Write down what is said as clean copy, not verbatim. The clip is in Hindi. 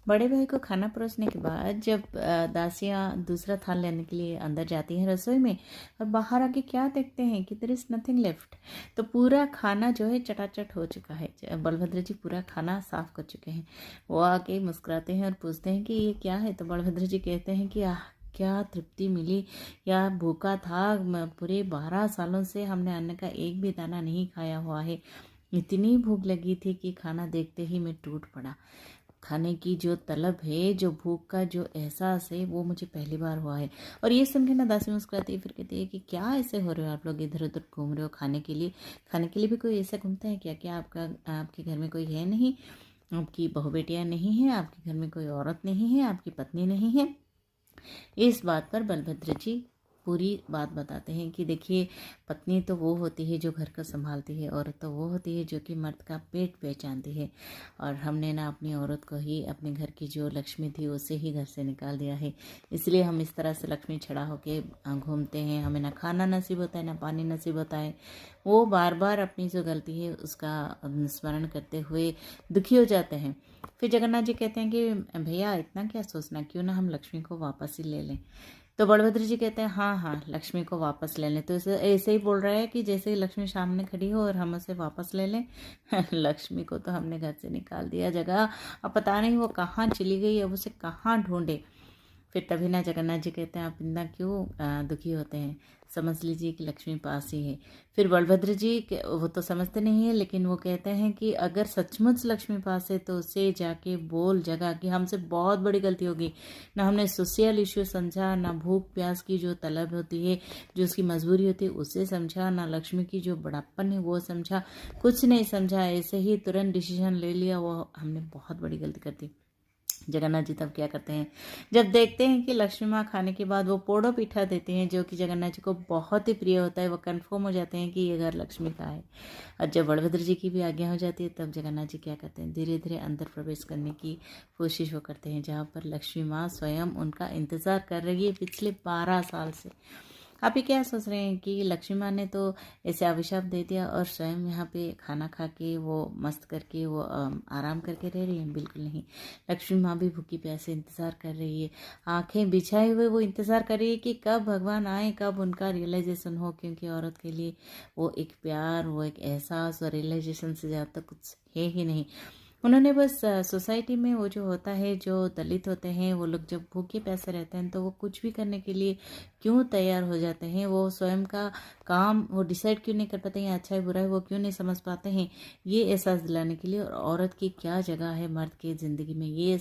बड़े भाई को खाना परोसने के बाद जब दासियां दूसरा थाल लेने के लिए अंदर जाती हैं रसोई में, और बाहर आके क्या देखते हैं कि देयर इज नथिंग लेफ्ट। तो पूरा खाना जो है चटाचट हो चुका है। बलभद्र जी पूरा खाना साफ कर चुके हैं। वो आके मुस्कुराते हैं और पूछते हैं कि ये क्या है। तो बलभद्र जी कहते हैं कि आह, क्या तृप्ति मिली। या भूखा था, पूरे 12 सालों से हमने अन्न का एक भी दाना नहीं खाया हुआ है। इतनी भूख लगी थी कि खाना देखते ही मैं टूट पड़ा। खाने की जो तलब है, जो भूख का जो एहसास है, वो मुझे पहली बार हुआ है। और ये सुन के ना दासी मुस्कुराती है, फिर कहती है कि क्या ऐसे हो रहे हो आप लोग, इधर उधर घूम रहे हो खाने के लिए। खाने के लिए भी कोई ऐसा घूमता है क्या? क्या आपका आपके घर में कोई है नहीं? आपकी बहू बेटियाँ नहीं हैं? आपके घर में कोई औरत नहीं है? आपकी पत्नी नहीं है? इस बात पर बलभद्र जी पूरी बात बताते हैं कि देखिए, पत्नी तो वो होती है जो घर को संभालती है, औरत तो वो होती है जो कि मर्द का पेट पहचानती है। और हमने ना अपनी औरत को ही, अपने घर की जो लक्ष्मी थी उसे ही घर से निकाल दिया है। इसलिए हम इस तरह से लक्ष्मी छड़ा होके घूमते हैं। हमें ना खाना नसीब होता है, ना पानी नसीब होता है। वो बार बार अपनी जो गलती है उसका स्मरण करते हुए दुखी हो जाते हैं। फिर जगन्नाथ जी कहते हैं कि भैया इतना क्या सोचना, क्यों ना हम लक्ष्मी को वापस ही ले लें। तो बलभद्र जी कहते हैं हाँ हाँ, लक्ष्मी को वापस ले लें। तो इसे ऐसे ही बोल रहा है कि जैसे ही लक्ष्मी सामने खड़ी हो और हम उसे वापस ले लें। लक्ष्मी को तो हमने घर से निकाल दिया जगह, अब पता नहीं वो कहाँ चली गई, अब उसे कहाँ ढूंढे। फिर तभी ना जगन्नाथ जी कहते हैं आप इतना क्यों दुखी होते हैं, समझ लीजिए कि लक्ष्मी पास ही है। फिर बलभद्र जी वो तो समझते नहीं है, लेकिन वो कहते हैं कि अगर सचमुच लक्ष्मी पास है तो उसे जाके बोल जगह कि हमसे बहुत बड़ी गलती होगी। ना हमने सोशल इश्यू समझा, ना भूख प्यास की जो तलब होती है, जो उसकी मजबूरी होती है उसे समझा, ना लक्ष्मी की जो बड़प्पन है वो समझा। कुछ नहीं समझा, ऐसे ही तुरंत डिसीजन ले लिया। वो हमने बहुत बड़ी गलती कर दी। जगन्नाथ जी तब क्या करते हैं, जब देखते हैं कि लक्ष्मी माँ खाने के बाद वो पोड़ो पीठा देते हैं जो कि जगन्नाथ जी को बहुत ही प्रिय होता है, वो कंफर्म हो जाते हैं कि ये घर लक्ष्मी का है। और जब बलभद्र जी की भी आज्ञा हो जाती है, तब जगन्नाथ जी क्या करते हैं, धीरे धीरे अंदर प्रवेश करने की कोशिश वो करते हैं, जहाँ पर लक्ष्मी माँ स्वयं उनका इंतजार कर रही है पिछले 12 साल से। आप ये क्या सोच रहे हैं कि लक्ष्मी माँ ने तो ऐसे अभिशाप दे दिया और स्वयं यहाँ पे खाना खा के वो मस्त करके वो आराम करके रह रही है? बिल्कुल नहीं। लक्ष्मी माँ भी भूखी प्यासे इंतजार कर रही है, आंखें बिछाए हुए वो इंतजार कर रही है कि कब भगवान आए, कब उनका रियलाइजेशन हो। क्योंकि औरत के लिए वो एक प्यार, वो एक एहसास और रियलाइजेशन से ज़्यादा कुछ है ही नहीं। उन्होंने बस सोसाइटी में वो जो होता है, जो दलित होते हैं, वो लोग जब भूखे प्यासे रहते हैं तो वो कुछ भी करने के लिए क्यों तैयार हो जाते हैं। वो स्वयं का काम वो डिसाइड क्यों नहीं कर पाते हैं, अच्छा है बुरा है वो क्यों नहीं समझ पाते हैं। ये एहसास दिलाने के लिए, और औरत की क्या जगह है मर्द की ज़िंदगी में, ये